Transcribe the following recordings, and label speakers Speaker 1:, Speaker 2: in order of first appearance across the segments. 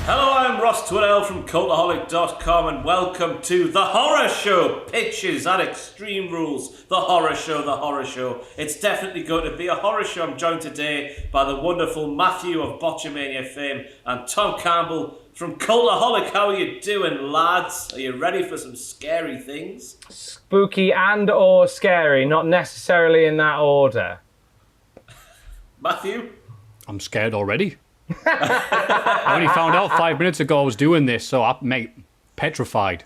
Speaker 1: Hello, I'm Ross Tweddell from Cultaholic.com and welcome to The Horror Show. Pitches at Extreme Rules. The Horror Show, The Horror Show. It's definitely going to be a horror show. I'm joined today by the wonderful Maffew of Botchamania fame and Tom Campbell from Cultaholic. How are you doing, lads? Are you ready for some scary things?
Speaker 2: Spooky and or scary, not necessarily in that order.
Speaker 1: Maffew?
Speaker 3: I'm scared already. I only found out 5 minutes ago I was doing this, so I'm petrified.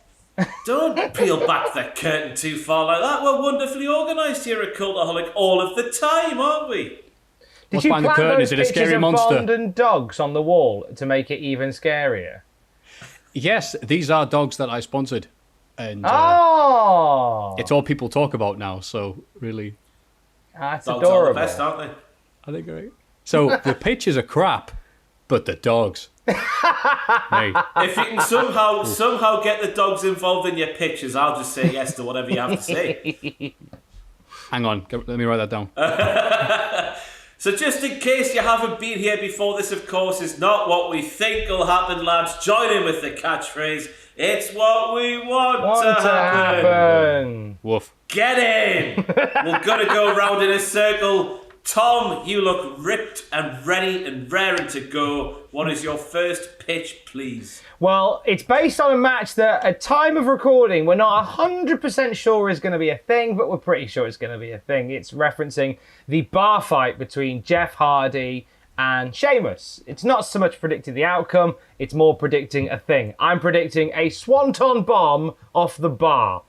Speaker 1: Don't peel back the curtain too far like that. We're wonderfully organised here at Cultaholic all of the time, aren't we?
Speaker 2: Did you plant those pictures of Bond and dogs on the wall to make it even scarier?
Speaker 3: Yes, these are dogs that I sponsored. And it's all people talk about now, so really...
Speaker 2: That's
Speaker 1: dogs
Speaker 2: adorable.
Speaker 1: Are the best, aren't they?
Speaker 3: I think right. So the pictures are crap, but the dogs. Hey.
Speaker 1: If you can somehow get the dogs involved in your pictures, I'll just say yes to whatever you have to say.
Speaker 3: Hang on, let me write that down.
Speaker 1: So just in case you haven't been here before, this of course is not what we think will happen, lads. Join in with the catchphrase. It's what we want to happen.
Speaker 3: Woof.
Speaker 1: Get in. We're going to go round in a circle. Tom, you look ripped and ready and raring to go. What is your first pitch, please?
Speaker 2: Well, it's based on a match that at time of recording we're not 100% sure is going to be a thing, but we're pretty sure it's going to be a thing. It's referencing the bar fight between Jeff Hardy and Sheamus. It's not so much predicting the outcome, it's more predicting a thing. I'm predicting a swanton bomb off the bar.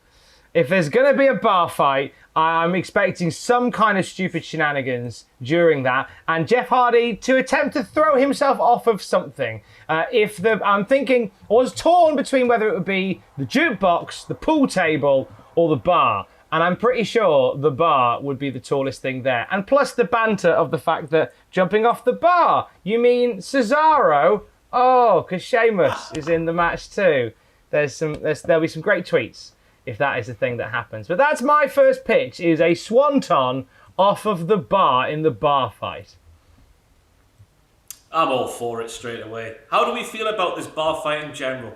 Speaker 2: If there's going to be a bar fight, I'm expecting some kind of stupid shenanigans during that, and Jeff Hardy to attempt to throw himself off of something. I'm thinking, I was torn between whether it would be the jukebox, the pool table, or the bar. And I'm pretty sure the bar would be the tallest thing there. And plus the banter of the fact that jumping off the bar, you mean Cesaro? Oh, because Sheamus is in the match too. There'll be some great tweets if that is the thing that happens. But that's my first pitch, is a swanton off of the bar in the bar fight.
Speaker 1: I'm all for it straight away. How do we feel about this bar fight in general?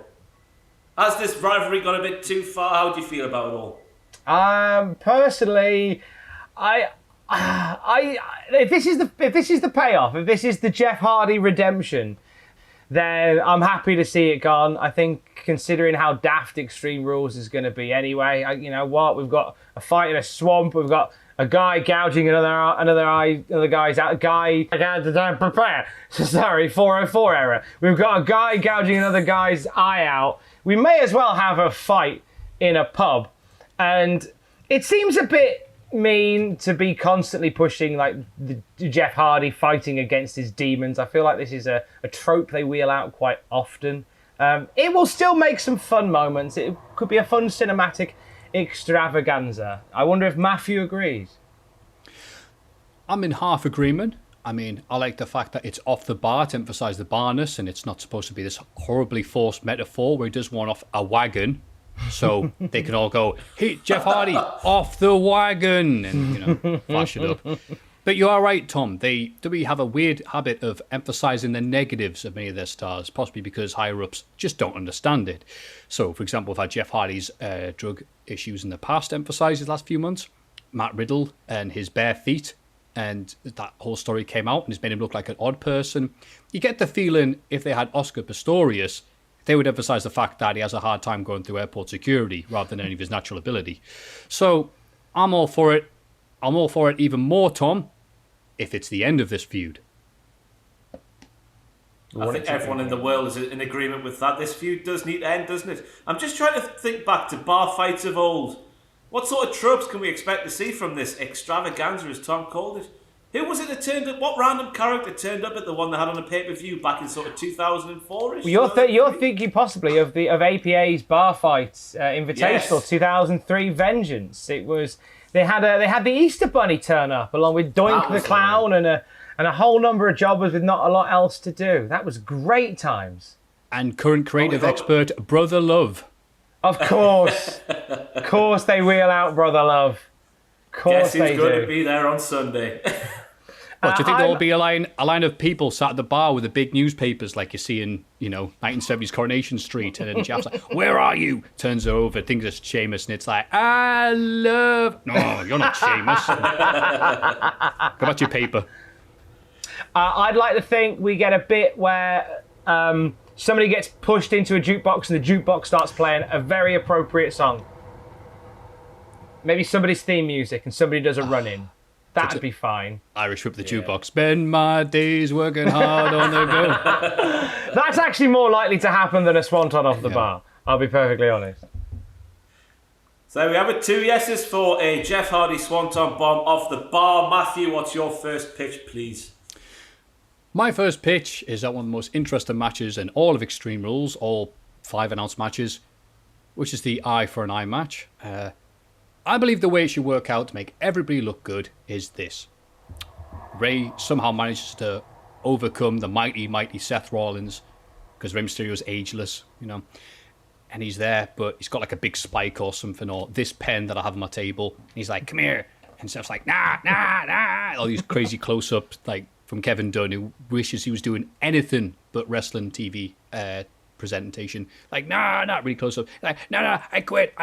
Speaker 1: Has this rivalry gone a bit too far? How do you feel about it all?
Speaker 2: Personally, if this is the payoff, if this is the Jeff Hardy redemption, then I'm happy to see it gone. I think considering how daft Extreme Rules is going to be anyway, you know what? We've got a fight in a swamp. We've got a guy gouging another guy's out. Sorry, 404 error. We've got a guy gouging another guy's eye out. We may as well have a fight in a pub. And it seems a bit mean to be constantly pushing like the Jeff Hardy fighting against his demons. I feel like this is a trope they wheel out quite often. It will still make some fun moments. It could be a fun cinematic extravaganza. I wonder if Maffew agrees.
Speaker 3: I'm in half agreement. I mean, I like the fact that it's off the bar to emphasise the barness, and it's not supposed to be this horribly forced metaphor where he does one off a wagon. So they can all go, hey, Jeff Hardy, off the wagon, and, flash it up. But you are right, Tom. We have a weird habit of emphasising the negatives of many of their stars, possibly because higher-ups just don't understand it. So, for example, we've had Jeff Hardy's drug issues in the past emphasised the last few months. Matt Riddle and his bare feet, and that whole story came out and it's made him look like an odd person. You get the feeling if they had Oscar Pistorius, they would emphasise the fact that he has a hard time going through airport security rather than any of his natural ability. So I'm all for it. I'm all for it even more, Tom, if it's the end of this feud.
Speaker 1: I think everyone in the world is in agreement with that. This feud does need to end, doesn't it? I'm just trying to think back to bar fights of old. What sort of tropes can we expect to see from this extravaganza, as Tom called it? Who was it that turned up? What random character turned up at the one they had on a pay-per-view back in sort of 2004-ish?
Speaker 2: Well, you're thinking possibly of APA's bar fights invitational 2003 Vengeance. It was they had the Easter Bunny turn up along with Doink the Clown and a whole number of jobbers with not a lot else to do. That was great times.
Speaker 3: And current creative expert Brother Love.
Speaker 2: Of course, they wheel out Brother Love. Of course
Speaker 1: Guess who's
Speaker 2: they
Speaker 1: going
Speaker 2: do.
Speaker 1: to be there on Sunday?
Speaker 3: What, do you think there will be a line of people sat at the bar with the big newspapers like you see in, 1970s Coronation Street, and then Jeff's like, "Where are you?" Turns over, thinks it's Sheamus, and it's like, "I love..." No, you're not Sheamus. Go back to your paper.
Speaker 2: I'd like to think we get a bit where somebody gets pushed into a jukebox and the jukebox starts playing a very appropriate song. Maybe somebody's theme music and somebody does a run-in. That'd be fine.
Speaker 3: Irish whip the jukebox. Spend my days working hard on the go.
Speaker 2: That's actually more likely to happen than a swanton off the bar. I'll be perfectly honest.
Speaker 1: So we have 2 yeses for a Jeff Hardy swanton bomb off the bar. Maffew, what's your first pitch, please?
Speaker 3: My first pitch is at one of the most interesting matches in all of Extreme Rules, all 5 announced matches, which is the eye for an eye match. I believe the way it should work out to make everybody look good is this. Ray somehow manages to overcome the mighty Seth Rollins, because Rey Mysterio's ageless, and he's there, but he's got like a big spike or something, or this pen that I have on my table, and he's like, "Come here," and Seth's like, nah, all these crazy close-ups, like from Kevin Dunn, who wishes he was doing anything but wrestling TV presentation, like, "Nah, not really close up." Like, no, I quit,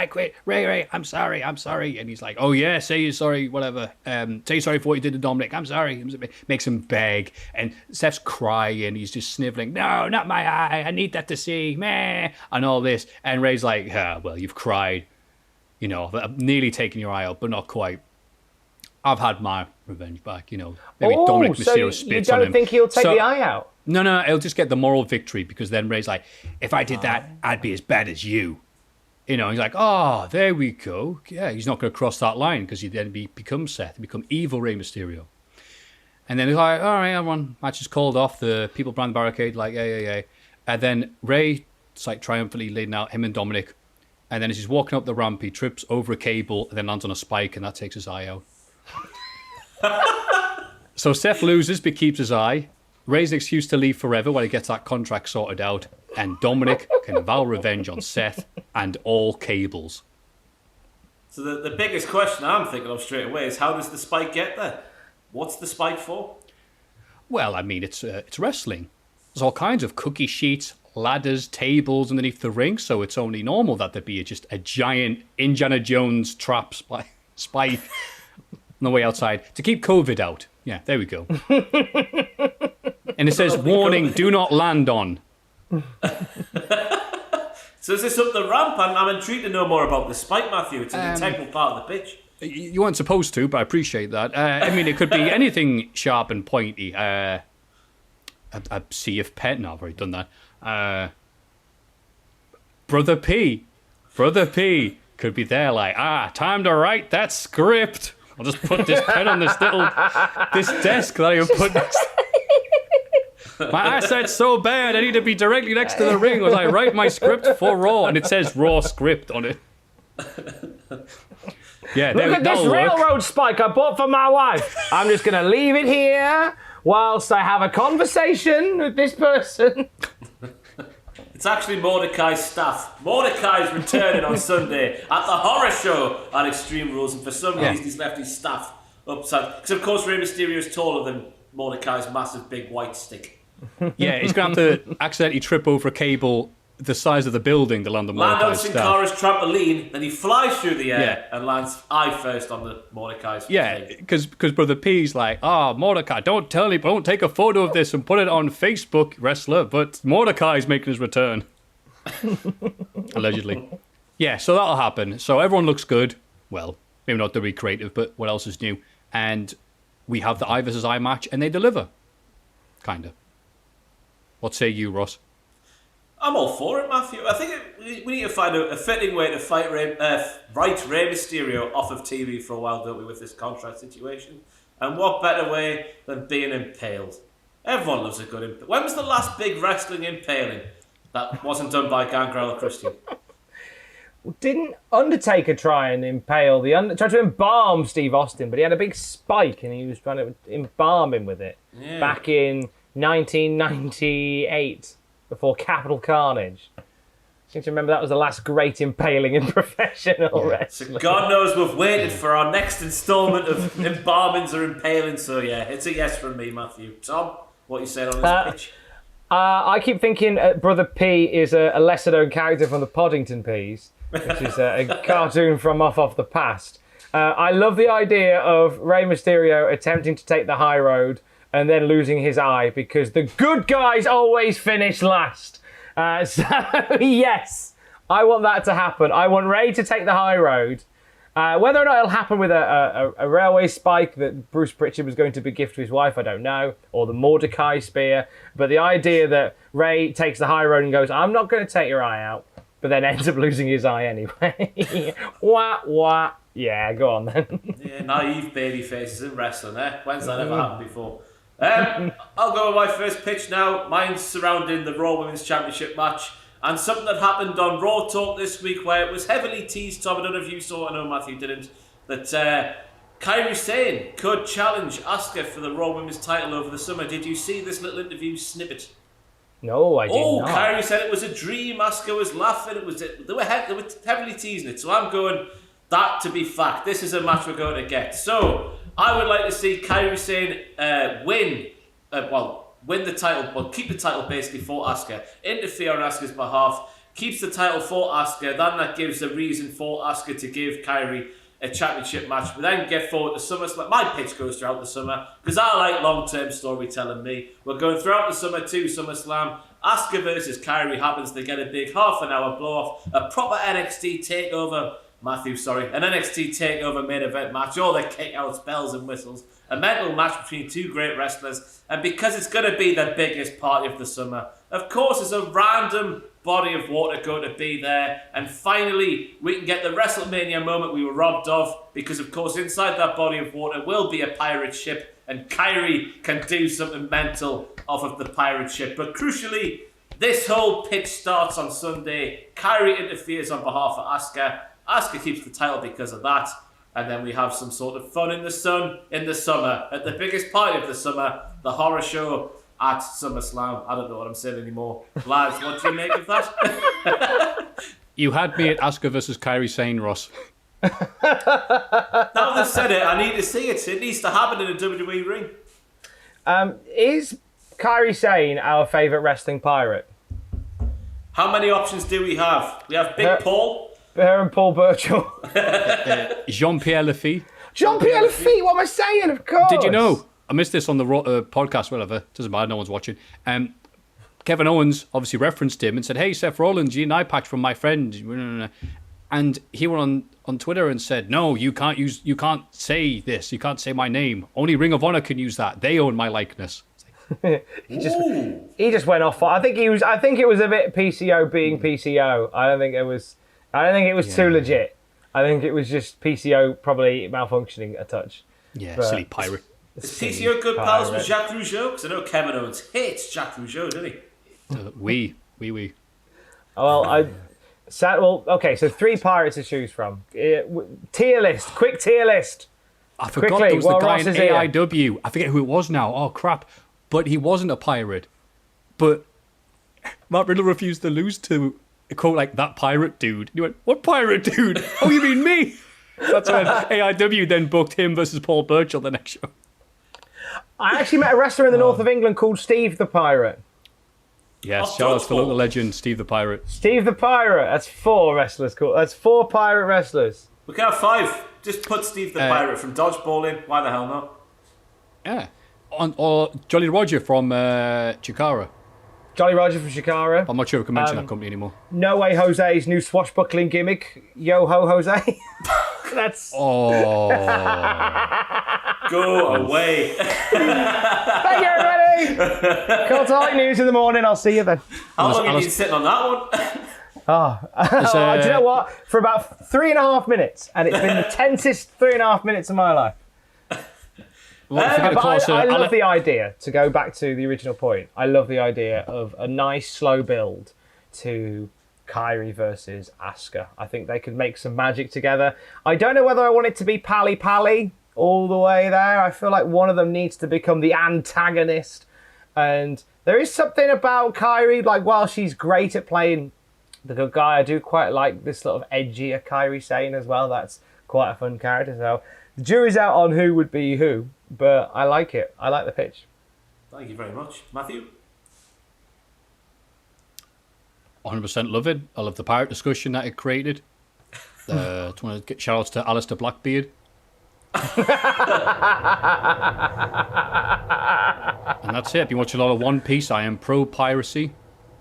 Speaker 3: Ray, I'm sorry, and he's like, "Oh yeah, say you're sorry, whatever, say sorry for what you did to Dominic, I'm sorry," makes him beg, and Seth's crying, he's just sniveling, "No, not my eye, I need that to see, meh," and all this, and Ray's like, "Well, you've cried, I've nearly taken your eye out, but not quite. I've had my revenge back, maybe Dominic Mysterio spits on him."
Speaker 2: You don't think he'll take the eye out?
Speaker 3: No, he'll just get the moral victory, because then Ray's like, "If I did that, I'd be as bad as you." He's like, "Oh, there we go." Yeah, he's not going to cross that line, because he then becomes Seth, he become evil Rey Mysterio. And then he's like, "All right, everyone, match is called off." The people behind the barricade, like, yeah. And then Ray, it's like triumphantly leading out him and Dominic. And then as he's walking up the ramp, he trips over a cable and then lands on a spike, and that takes his eye out. So Seth loses, but keeps his eye. Ray's an excuse to leave forever while he gets that contract sorted out, and Dominic can vow revenge on Seth and all cables.
Speaker 1: So the biggest question I'm thinking of straight away is, how does the spike get there? What's the spike for?
Speaker 3: Well, I mean, it's wrestling. There's all kinds of cookie sheets, ladders, tables underneath the ring, so it's only normal that there'd be just a giant Indiana Jones trap spike on the way outside to keep COVID out. Yeah, there we go. And it says, "Warning, do not land on."
Speaker 1: So is this up the ramp? I'm intrigued to know more about the spike, Maffew. It's an integral part of the pitch.
Speaker 3: You weren't supposed to, but I appreciate that. I mean, it could be anything sharp and pointy. A sea of pen. No, I've already done that. Brother P could be there like, time to write that script. I'll just put this pen on this desk that I put next. My eyesight's so bad, I need to be directly next to the ring as I write my script for Raw, and it says Raw script on it. Yeah,
Speaker 2: look at this railroad spike I bought for my wife. I'm just going to leave it here whilst I have a conversation with this person.
Speaker 1: It's actually Mordecai's staff. Mordecai's returning on Sunday at the horror show at Extreme Rules, and for some reason he's left his staff upside. Because of course Rey Mysterio is taller than Mordecai's massive big white stick.
Speaker 3: Yeah, he's going to have to accidentally trip over a cable the size of the building to land on Mordecai's staff.
Speaker 1: Land on Sin Cara's trampoline, then he flies through the air and lands eye first on the Mordecai's thing.
Speaker 3: Because Brother P's like, Mordecai, don't take a photo of this and put it on Facebook, wrestler, but Mordecai's making his return. Allegedly. Yeah, so that'll happen. So everyone looks good. Well, maybe not to be creative, but what else is new? And we have the eye versus eye match, and they deliver. Kind of. What say you, Ross?
Speaker 1: I'm all for it, Maffew. I think we need to find a fitting way to write Rey Mysterio off of TV for a while, don't we, with this contract situation? And what better way than being impaled? Everyone loves a good impale. When was the last big wrestling impaling that wasn't done by Gangrel or Christian?
Speaker 2: Didn't Undertaker try and impale tried to embalm Steve Austin, but he had a big spike and he was trying to embalm him with it back in 1998 before Capital Carnage. seem to remember that was the last great impaling in professional wrestling.
Speaker 1: So God knows we've waited for our next instalment of embalmings or impaling. So yeah, it's a yes from me, Maffew. Tom, what are you saying on this pitch?
Speaker 2: I keep thinking Brother P is a lesser-known character from the Poddington Peas, which is a cartoon from off the past. I love the idea of Rey Mysterio attempting to take the high road and then losing his eye because the good guys always finish last. So, yes, I want that to happen. I want Rey to take the high road. Whether or not it'll happen with a railway spike that Bruce Pritchard was going to be gift to his wife, I don't know, or the Mordecai spear. But the idea that Rey takes the high road and goes, I'm not going to take your eye out, but then ends up losing his eye anyway. Wah. Yeah, go on then.
Speaker 1: Yeah, naive baby faces in wrestling, eh? When's that ever happened before? I'll go with my first pitch now. Mine's surrounding the Raw Women's Championship match and something that happened on Raw Talk this week where it was heavily teased, Tom, I don't know if you saw it, I know Maffew didn't, that Kairi Sane could challenge Asuka for the Raw Women's title over the summer. Did you see this little interview snippet?
Speaker 2: No, I did not.
Speaker 1: Kairi said it was a dream. Asuka was laughing. They were heavily teasing it. So I'm going, that to be fact. This is a match we're going to get. So I would like to see Kairi Sane win the title, well, keep the title basically for Asuka, interfere on Asuka's behalf, keeps the title for Asuka, then that gives a reason for Asuka to give Kairi a championship match, but then get forward to SummerSlam. My pitch goes throughout the summer, because I like long-term storytelling, me. We're going throughout the summer to SummerSlam. Asuka versus Kairi happens, they get a big half-an-hour blow-off, a proper NXT takeover, an NXT takeover main event match, all the kick-outs, bells and whistles, a mental match between two great wrestlers, and because it's going to be the biggest party of the summer, of course there's a random body of water going to be there, and finally we can get the WrestleMania moment we were robbed of, because of course inside that body of water will be a pirate ship, and Kairi can do something mental off of the pirate ship. But crucially, this whole pitch starts on Sunday. Kairi interferes on behalf of Asuka. Asuka keeps the title because of that, and then we have some sort of fun in the summer, at the biggest party of the summer, the horror show at SummerSlam. I don't know what I'm saying anymore. Lads, what do you make of that?
Speaker 3: You had me at Asuka versus Kairi Sane, Ross.
Speaker 1: Now they've said it, I need to see it. It needs to happen in a WWE ring.
Speaker 2: Is Kairi Sane our favourite wrestling pirate?
Speaker 1: How many options do we have? We have Big Paul.
Speaker 2: Her and Paul Burchill.
Speaker 3: Jean-Pierre Lafitte.
Speaker 2: Jean-Pierre Lafitte, what am I saying? Of course.
Speaker 3: Did you know? I missed this on the podcast, whatever. Doesn't matter, no one's watching. Kevin Owens obviously referenced him and said, hey, Seth Rollins, you an eye patch from my friend. And he went on Twitter and said, no, you can't say this. You can't say my name. Only Ring of Honor can use that. They own my likeness.
Speaker 2: he just went off. I think it was a bit PCO being PCO. I don't think it was too legit. I think it was just PCO probably malfunctioning a touch.
Speaker 3: Yeah,
Speaker 2: but
Speaker 3: silly pirate.
Speaker 1: Is PCO good pals with Jacques Rougeau? Because I know Kevin Owens hates Jacques Rougeau, doesn't he?
Speaker 3: We.
Speaker 2: Well, okay, so 3 pirates to choose from. Tier list, quick tier list.
Speaker 3: I forgot there was the guy in AIW. I forget who it was now. Oh, crap. But he wasn't a pirate. But Matt Riddle refused to lose to a quote like, that pirate dude. And he went, what pirate dude? Oh, you mean me? That's when AIW then booked him versus Paul Burchill the next show. I
Speaker 2: actually met a wrestler in the north of England called Steve the Pirate.
Speaker 3: Yes, shout out to the local legend, Steve the Pirate.
Speaker 2: Steve the Pirate. That's 4 wrestlers. Cool. That's 4 pirate wrestlers.
Speaker 1: We can have 5. Just put Steve the Pirate from Dodgeball in. Why the hell not?
Speaker 3: Yeah. Or Jolly Roger from Chikara.
Speaker 2: Jolly Roger from Chikara.
Speaker 3: I'm not sure if we can mention that company anymore.
Speaker 2: No Way Jose's new swashbuckling gimmick. Yo Ho Jose. That's...
Speaker 3: Oh.
Speaker 1: Go away.
Speaker 2: Thank you, everybody. Cultaholic News in the morning. I'll see you then.
Speaker 1: How long have you been sitting on that
Speaker 2: one? Do you know what? For about 3.5 minutes. And it's been the tensest 3.5 minutes of my life. I love the idea, to go back to the original point, I love the idea of a nice slow build to Kairi versus Asuka. I think they could make some magic together. I don't know whether I want it to be pally all the way there. I feel like one of them needs to become the antagonist. And there is something about Kairi, like while she's great at playing the good guy. I do quite like this sort of edgier Kairi Sane as well. That's quite a fun character. So the jury's out on who would be who, but I like it. I like the pitch.
Speaker 1: Thank you very much. Maffew?
Speaker 3: 100% love it. I love the pirate discussion that it created. Just want to get shout outs to Alistair Blackbeard. And that's it. I've been watching a lot of One Piece. I am pro piracy.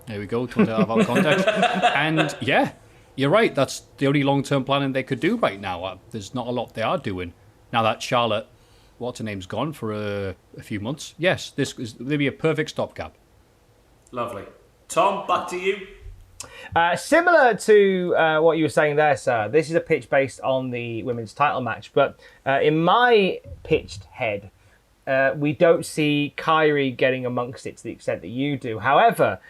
Speaker 3: There we go. Turned out of context. And yeah, you're right. That's the only long-term planning they could do right now. There's not a lot they are doing. Now that Charlotte, what's her name's gone for a few months. Yes, this is maybe a perfect stopgap.
Speaker 1: Lovely. Tom, back to you.
Speaker 2: Similar to what you were saying there, sir, this is a pitch based on the women's title match, but in my pitched head, we don't see Kairi getting amongst it to the extent that you do. However,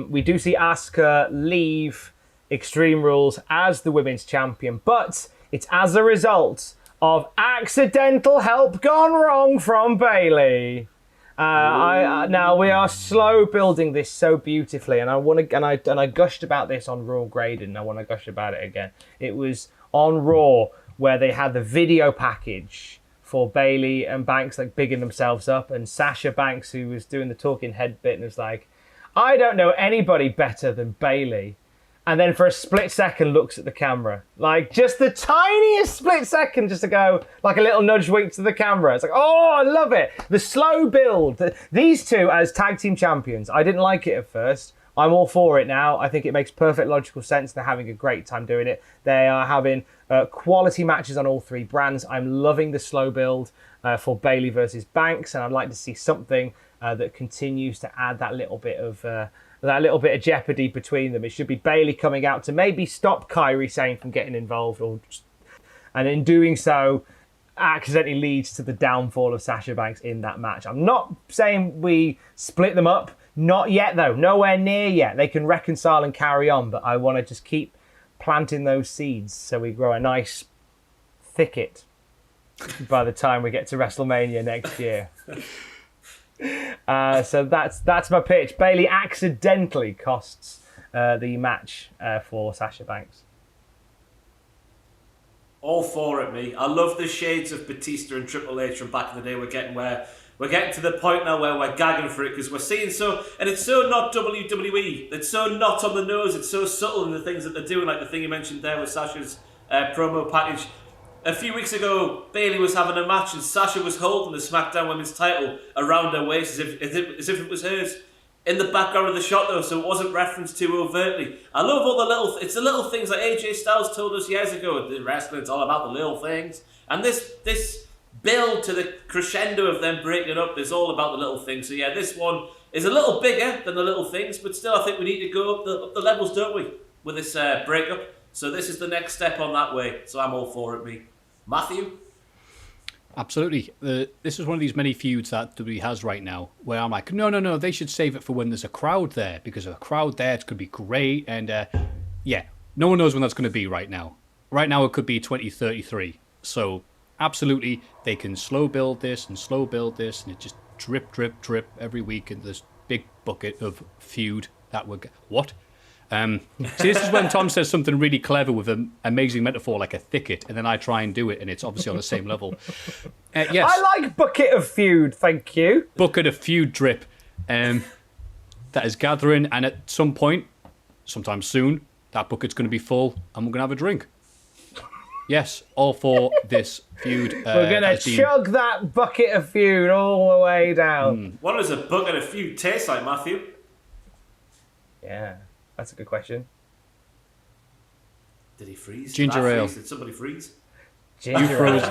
Speaker 2: we do see Asuka leave Extreme Rules as the women's champion, but it's as a result of accidental help gone wrong from Bayley. Now we are slow building this so beautifully, and I gushed about this on Raw Graded, and I want to gush about it again. It was on Raw where they had the video package for Bayley and Banks like bigging themselves up, and Sasha Banks, who was doing the talking head bit, and was like, "I don't know anybody better than Bayley." And then for a split second looks at the camera. Like, just the tiniest split second just to go, like a little nudge wink to the camera. It's like, oh, I love it. The slow build. These two as tag team champions. I didn't like it at first. I'm all for it now. I think it makes perfect logical sense. They're having a great time doing it. They are having quality matches on all three brands. I'm loving the slow build for Bayley versus Banks. And I'd like to see something that continues to add that little bit of jeopardy between them. It should be Bayley coming out to maybe stop Kairi Sane from getting involved, and in doing so, accidentally leads to the downfall of Sasha Banks in that match. I'm not saying we split them up. Not yet, though. Nowhere near yet. They can reconcile and carry on, but I want to just keep planting those seeds so we grow a nice thicket by the time we get to WrestleMania next year. So that's my pitch. Bayley accidentally costs the match for Sasha Banks.
Speaker 1: All for it, me. I love the shades of Batista and Triple H from back in the day. We're getting to the point now where we're gagging for it because we're seeing so, and it's so not WWE. It's so not on the nose. It's so subtle in the things that they're doing, like the thing you mentioned there with Sasha's promo package. A few weeks ago, Bayley was having a match and Sasha was holding the SmackDown Women's title around her waist as if it was hers. In the background of the shot though, so it wasn't referenced too overtly. I love all the little things like AJ Styles told us years ago. The wrestling's all about the little things. And this build to the crescendo of them breaking up is all about the little things. So yeah, this one is a little bigger than the little things, but still I think we need to go up the levels, don't we, with this breakup. So this is the next step on that way. So I'm all for it, me. Maffew?
Speaker 3: Absolutely. This is one of these many feuds that WWE has right now where I'm like, no, they should save it for when there's a crowd there, because a crowd there, it could be great. And yeah, no one knows when that's going to be right now. Right now, it could be 2033. So absolutely, they can slow build this, and it just drip, drip, drip every week into this big bucket of feud that would... What? See, this is when Tom says something really clever with an amazing metaphor like a thicket, and then I try and do it, and it's obviously on the same level. Yes.
Speaker 2: I like bucket of feud, thank you.
Speaker 3: Bucket of feud drip. That is gathering, and at some point, sometime soon, that bucket's going to be full, and we're going to have a drink. Yes, all for this feud.
Speaker 2: We're going to chug that bucket of feud all the way down.
Speaker 1: What does a bucket of feud taste like, Maffew?
Speaker 2: Yeah. That's a good question.
Speaker 1: Did he freeze?
Speaker 3: Ginger ale.
Speaker 1: Did somebody freeze?
Speaker 2: Ginger
Speaker 3: froze.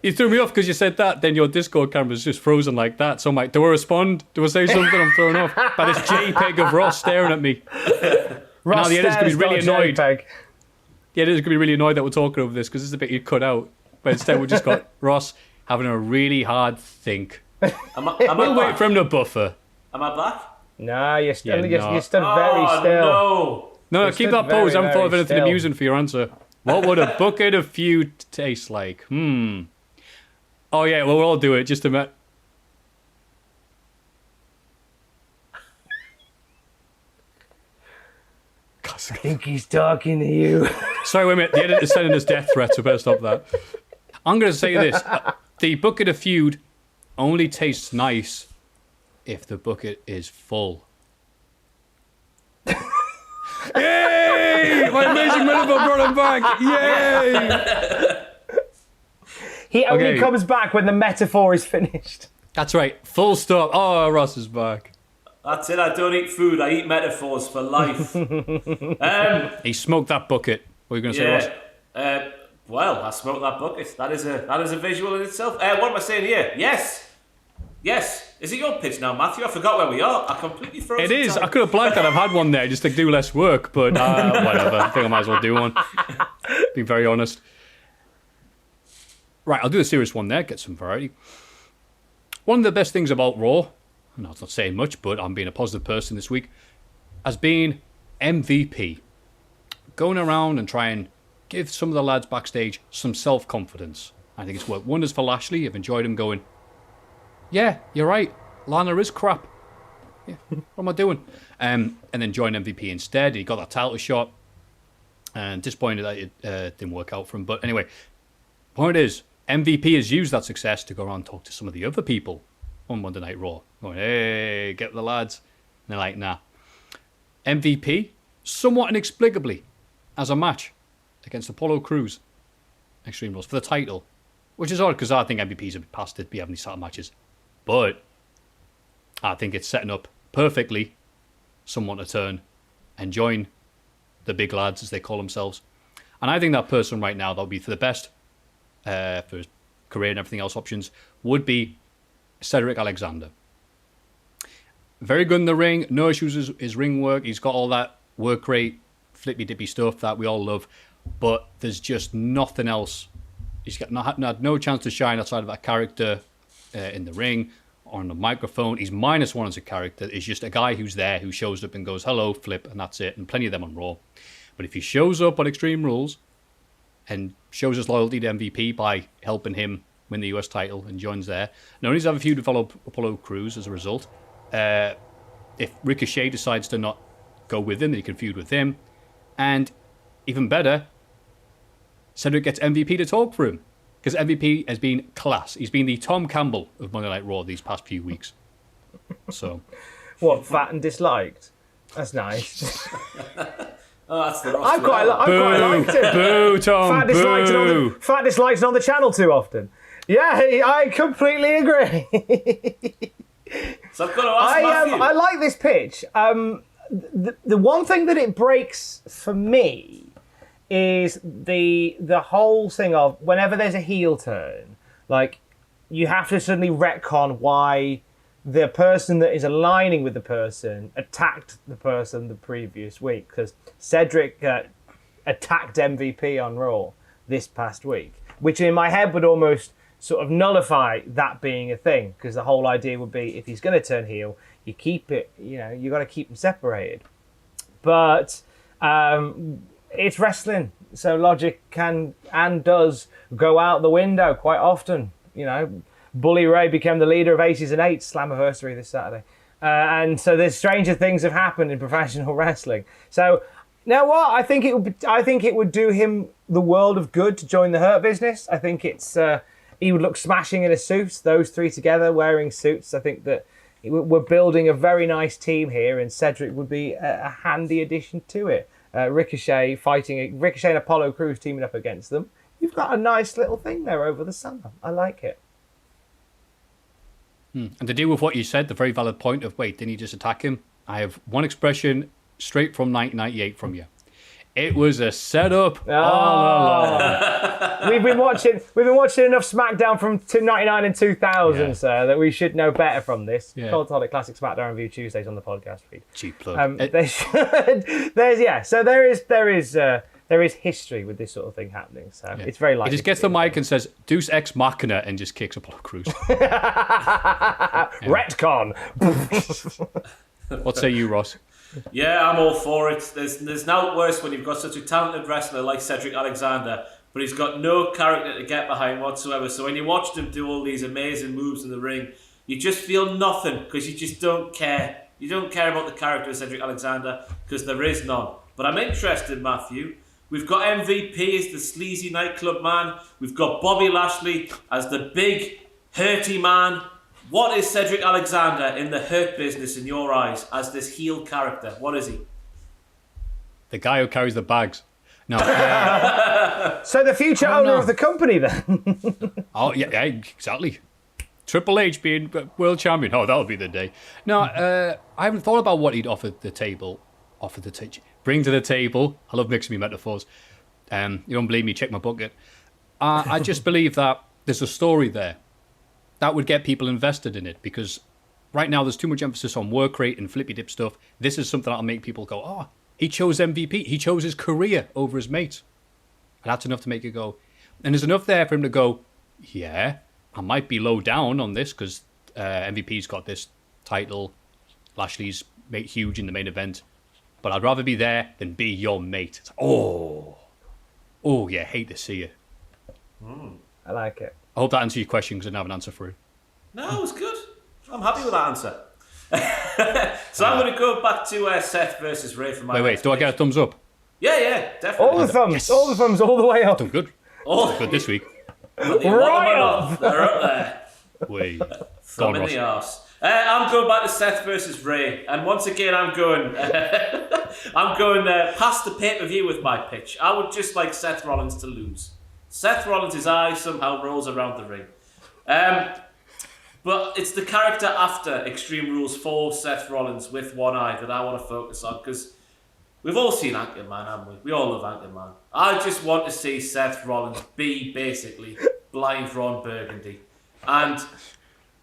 Speaker 3: You threw me off because you said that. Then your Discord camera's just frozen like that. So I'm like, do I respond? Do I say something? I'm thrown off by this JPEG of Ross staring at me.
Speaker 2: Ross,
Speaker 3: now the editor's going to be really annoyed.
Speaker 2: JPEG.
Speaker 3: The editor's going to be really annoyed that we're talking over this because this is the bit you cut out. But instead we just got Ross having a really hard think. We'll wait for him to buffer.
Speaker 1: Am I back?
Speaker 2: No, you're stood very still.
Speaker 1: No,
Speaker 3: keep that pose. I haven't thought of anything amusing for your answer. What would a bucket of feud taste like? Oh, yeah, well, we'll all do it. Just a minute. God,
Speaker 2: think he's talking to you.
Speaker 3: Sorry, wait a minute. The editor's sending us death threats, so better stop that. I'm going to say this. The bucket of feud only tastes nice if the bucket is full. Yay! My amazing metaphor brought him back. Yay!
Speaker 2: He only comes back when the metaphor is finished.
Speaker 3: That's right. Full stop. Oh, Ross is back.
Speaker 1: That's it. I don't eat food. I eat metaphors for life.
Speaker 3: He smoked that bucket. What are you going to say, Ross?
Speaker 1: Well, I smoked that bucket. That is a visual in itself. What am I saying here? Yes. Is it your pitch now, Maffew? I forgot where we are. I completely froze.
Speaker 3: It is. I could have blanked that. I've had one there just to do less work, but whatever. I think I might as well do one. Being very honest. Right, I'll do the serious one there. Get some variety. One of the best things about Raw, no, it's not saying much, but I'm being a positive person this week, has been MVP. Going around and try and give some of the lads backstage some self-confidence. I think it's worked wonders for Lashley. I've enjoyed him going, yeah, you're right. Lana is crap. Yeah, what am I doing? And then join MVP instead. He got that title shot. And disappointed that it didn't work out for him. But anyway, point is, MVP has used that success to go around and talk to some of the other people on Monday Night Raw. Going, hey, get the lads. And they're like, nah. MVP, somewhat inexplicably, as a match against Apollo Crews, Extreme Rules, for the title. Which is odd, because I think MVP's a bit past it, be having these sort of matches. But I think it's setting up perfectly someone to turn and join the big lads, as they call themselves. And I think that person right now that would be for the best for his career and everything else options would be Cedric Alexander. Very good in the ring, no issues with his ring work. He's got all that work rate, flippy dippy stuff that we all love, but there's just nothing else. He's got had no chance to shine outside of that character in the ring or on the microphone. He's -1 as a character. He's just a guy who's there, who shows up and goes, hello, flip, and that's it. And plenty of them on Raw. But if he shows up on Extreme Rules and shows his loyalty to MVP by helping him win the US title and joins there, not only does he have a feud with Apollo Crews as a result, if Ricochet decides to not go with him, then he can feud with him. And even better, Cedric gets MVP to talk for him. Because MVP has been class. He's been the Tom Campbell of Monday Night Raw these past few weeks. So,
Speaker 2: what, fat and disliked? That's nice.
Speaker 1: Oh, that's the
Speaker 2: I quite liked it.
Speaker 3: Boo, Tom,
Speaker 2: Fat dislikes on the channel too often. Yeah, I completely agree.
Speaker 1: So I've got to ask Maffew.
Speaker 2: I like this pitch. The one thing that it breaks for me is the whole thing of whenever there's a heel turn, like, you have to suddenly retcon why the person that is aligning with the person attacked the person the previous week, because Cedric attacked MVP on Raw this past week, which in my head would almost sort of nullify that being a thing, because the whole idea would be, if he's going to turn heel, you keep it, you got to keep them separated. But it's wrestling, so logic can and does go out the window quite often. Bully Ray became the leader of Aces and Eights Slammiversary this Saturday, and so there's stranger things have happened in professional wrestling. So, now what? I think it would do him the world of good to join the Hurt Business. I think he would look smashing in a suit. Those three together wearing suits. I think that we're building a very nice team here, and Cedric would be a handy addition to it. Ricochet and Apollo Crews teaming up against them. You've got a nice little thing there over the summer. I like it.
Speaker 3: And to deal with what you said, the very valid point of, wait, didn't he just attack him? I have one expression straight from 1998 from you. It was a setup all along.
Speaker 2: We've been watching enough SmackDown from 1999 and 2000, sir, that we should know better from this. Yeah. Cultaholic Classic SmackDown Review Tuesdays on the podcast feed.
Speaker 3: Cheap plug.
Speaker 2: So there is history with this sort of thing happening. So it's very likely.
Speaker 3: He just gets the mic and says Deus Ex Machina and just kicks Apollo Crews.
Speaker 2: Retcon.
Speaker 3: What say you, Ross?
Speaker 1: Yeah, I'm all for it. There's no worse when you've got such a talented wrestler like Cedric Alexander, but he's got no character to get behind whatsoever. So when you watch him do all these amazing moves in the ring, you just feel nothing, because you just don't care. You don't care about the character of Cedric Alexander, because there is none. But I'm interested, Maffew. We've got MVP as the sleazy nightclub man. We've got Bobby Lashley as the big, hurty man. What is Cedric Alexander in the Hurt Business in your eyes as this heel character? What is he?
Speaker 3: The guy who carries the bags. No.
Speaker 2: So the future owner of the company, then?
Speaker 3: Oh, yeah, exactly. Triple H being world champion. Oh, that'll be the day. No, I haven't thought about what he'd offer the table. Bring to the table. I love mixing me metaphors. You don't believe me? Check my bucket. I just believe that there's a story there that would get people invested in it, because right now there's too much emphasis on work rate and flippy dip stuff. This is something that'll make people go, oh, he chose MVP. He chose his career over his mates. And that's enough to make you go. And there's enough there for him to go, yeah, I might be low down on this because MVP's got this title. Lashley's made huge in the main event. But I'd rather be there than be your mate. It's like, oh yeah, hate to see you.
Speaker 2: I like it.
Speaker 3: I hope that answers your question because I didn't have an answer for it.
Speaker 1: No, it was good. I'm happy with that answer. So I'm going to go back to Seth versus Ray for my
Speaker 3: Wait, do I get a thumbs up?
Speaker 1: Yeah, definitely.
Speaker 2: All the thumbs,
Speaker 3: Yes.
Speaker 2: all the thumbs, all the way up.
Speaker 3: Done good.
Speaker 1: Oh.
Speaker 3: Good this week.
Speaker 2: Right up.
Speaker 1: They're up there.
Speaker 3: Wait.
Speaker 1: Thumb
Speaker 3: Gone,
Speaker 1: in
Speaker 3: Ross.
Speaker 1: the arse. I'm going back to Seth versus Ray, and once again I'm going past the pay-per-view with my pitch. I would just like Seth Rollins to lose. Seth Rollins' eye somehow rolls around the ring. But it's the character after Extreme Rules for Seth Rollins with one eye that I want to focus on, because we've all seen Anchorman, haven't we? We all love Anchorman. I just want to see Seth Rollins be basically blind Ron Burgundy. And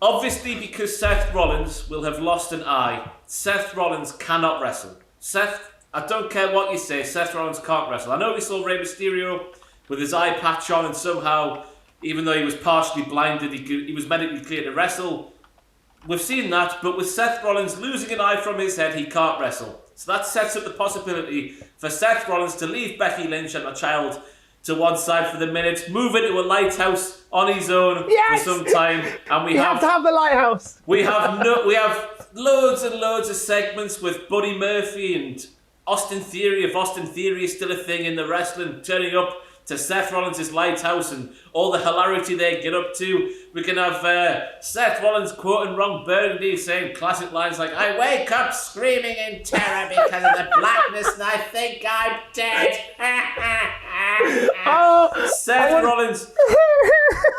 Speaker 1: obviously, because Seth Rollins will have lost an eye, Seth Rollins cannot wrestle. I don't care what you say, Seth Rollins can't wrestle. I know we saw Rey Mysterio with his eye patch on, and somehow, even though he was partially blinded, he was medically cleared to wrestle. We've seen that, but with Seth Rollins losing an eye from his head, he can't wrestle. So that sets up the possibility for Seth Rollins to leave Becky Lynch and a child to one side for the minute, move into a lighthouse on his own for some time, and we
Speaker 2: have to have the lighthouse.
Speaker 1: We have loads and loads of segments with Buddy Murphy and Austin Theory, if Austin Theory is still a thing in the wrestling, turning up to Seth Rollins' lighthouse and all the hilarity they get up to. We can have Seth Rollins quoting Ron Burgundy saying classic lines like, "I wake up screaming in terror because of the blackness and I think I'm dead." Seth Rollins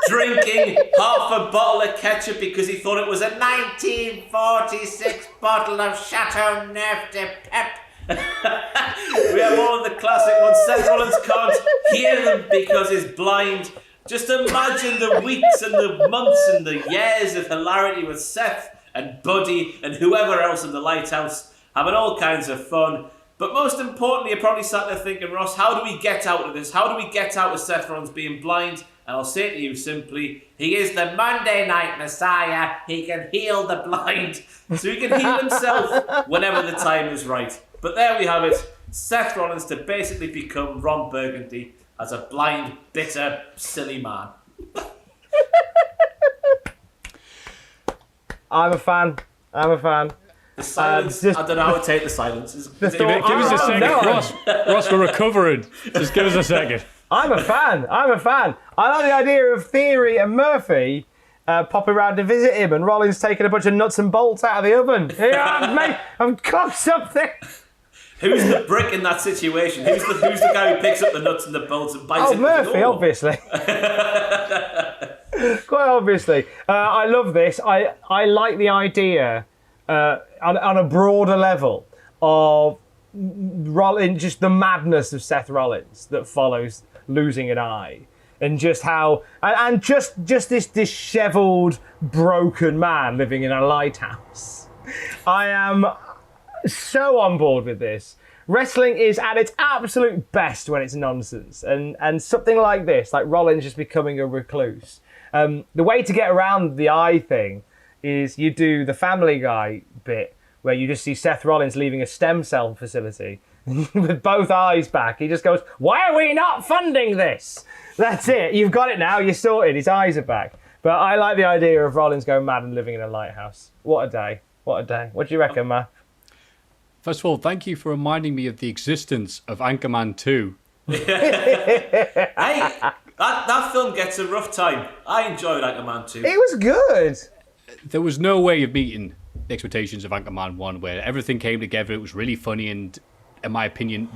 Speaker 1: drinking half a bottle of ketchup because he thought it was a 1946 bottle of Chateau Neuf de Pep. We have all of the classic ones. Seth Rollins can't hear them because he's blind. Just imagine the weeks and the months and the years of hilarity with Seth and Buddy and whoever else in the lighthouse having all kinds of fun. But most importantly, you're probably sat there thinking, Ross, how do we get out of this? How do we get out of Seth Rollins being blind? And I'll say to you simply, he is the Monday Night Messiah. He can heal the blind. So he can heal himself whenever the time is right. But there we have it. Seth Rollins to basically become Ron Burgundy as a blind, bitter, silly man.
Speaker 2: I'm a fan.
Speaker 1: The silence, I don't know how to take the silence.
Speaker 3: Give us a second, Ross, we're recovering. Just give us a second.
Speaker 2: I'm a fan. I like the idea of Theory and Murphy popping around to visit him and Rollins taking a bunch of nuts and bolts out of the oven. Yeah, I've got something.
Speaker 1: Who's the brick in that situation? Who's the guy who picks up the nuts and the bolts and bites it?
Speaker 2: Murphy, obviously. Quite obviously. I love this. I like the idea on a broader level of Rollins, just the madness of Seth Rollins that follows losing an eye. And just how, and just this dishevelled, broken man living in a lighthouse. I am so on board with this. Wrestling is at its absolute best when it's nonsense, and something like this, like Rollins just becoming a recluse. The way to get around the eye thing is you do the Family Guy bit where you just see Seth Rollins leaving a stem cell facility with both eyes back. He just goes, "Why are we not funding this?" That's it. You've got it now. You're sorted. His eyes are back. But I like the idea of Rollins going mad and living in a lighthouse. What a day. What do you reckon, Matt?
Speaker 3: First of all, thank you for reminding me of the existence of Anchorman 2.
Speaker 1: Hey, that film gets a rough time. I enjoyed Anchorman 2.
Speaker 2: It was good.
Speaker 3: There was no way of meeting the expectations of Anchorman 1, where everything came together. It was really funny, and in my opinion,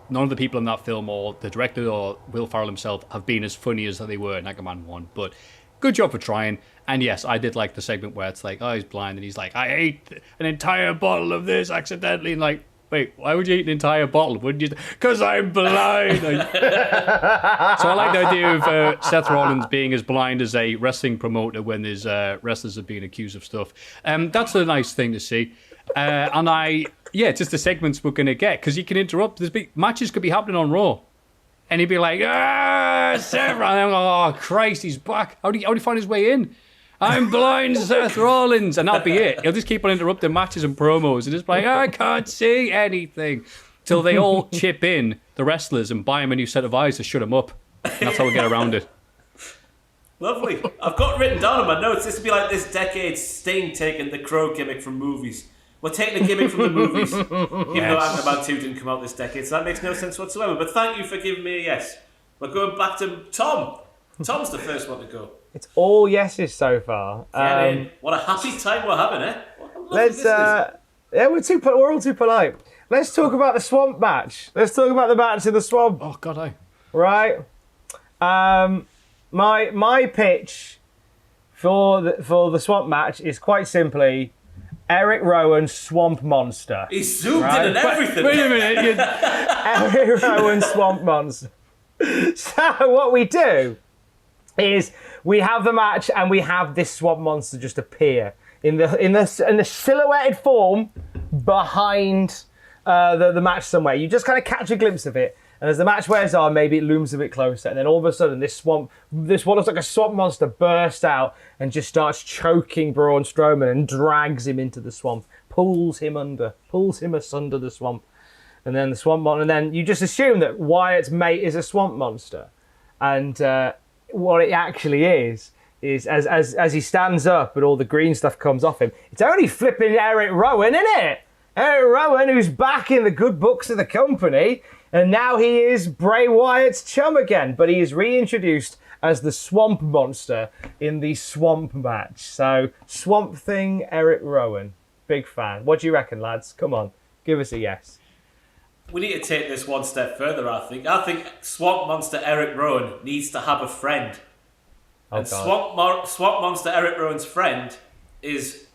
Speaker 3: none of the people in that film, or the director or Will Ferrell himself, have been as funny as they were in Anchorman 1. But good job for trying. And yes, I did like the segment where it's like, oh, he's blind, and he's like, I ate an entire bottle of this accidentally. And like, wait, why would you eat an entire bottle? Wouldn't you? Because I'm blind. So I like the idea of Seth Rollins being as blind as a wrestling promoter when there's wrestlers are being accused of stuff. That's a nice thing to see. Just the segments we're going to get, because you can interrupt. Matches could be happening on Raw. And he'd be like, Seth. And I'm like, oh, Christ, he's back. How'd he find his way in? I'm blind, Seth Rollins. And that'll be it. He'll just keep on interrupting matches and promos and just be like, I can't see anything. Till they all chip in, the wrestlers, and buy him a new set of eyes to shut him up. And that's how we get around it.
Speaker 1: Lovely. I've got written down on my notes, this would be like this decade's Sting taking the Crow gimmick from movies. We're taking a gimmick from the movies, even though Anchorman 2 didn't come out this decade, so that makes no sense whatsoever. But thank you for giving me a yes. We're going back to Tom. Tom's the first one to go.
Speaker 2: It's all yeses so far.
Speaker 1: What a happy time we're having, eh?
Speaker 2: We're all too polite. Let's talk about the swamp match. Let's talk about the match in the swamp.
Speaker 3: Oh God,
Speaker 2: Right. My pitch for the swamp match is quite simply Eric Rowan, Swamp Monster.
Speaker 1: He's zoomed in and everything.
Speaker 3: Wait a minute.
Speaker 2: Eric Rowan, Swamp Monster. So what we do is we have the match and we have this Swamp Monster just appear in the silhouetted form behind the match somewhere. You just kind of catch a glimpse of it. And as the match wears on, maybe it looms a bit closer. And then all of a sudden, this what looks like a swamp monster bursts out and just starts choking Braun Strowman and drags him into the swamp, pulls him asunder the swamp. And then the swamp monster, and then you just assume that Wyatt's mate is a swamp monster. And what it actually is as he stands up and all the green stuff comes off him, it's only flipping Eric Rowan, isn't it? Eric Rowan, who's back in the good books of the company. And now he is Bray Wyatt's chum again, but he is reintroduced as the Swamp Monster in the Swamp match. So, Swamp Thing, Eric Rowan. Big fan. What do you reckon, lads? Come on, give us a yes.
Speaker 1: We need to take this one step further, I think. I think Swamp Monster Eric Rowan needs to have a friend.
Speaker 2: Oh,
Speaker 1: and
Speaker 2: God.
Speaker 1: Swamp Monster Eric Rowan's friend is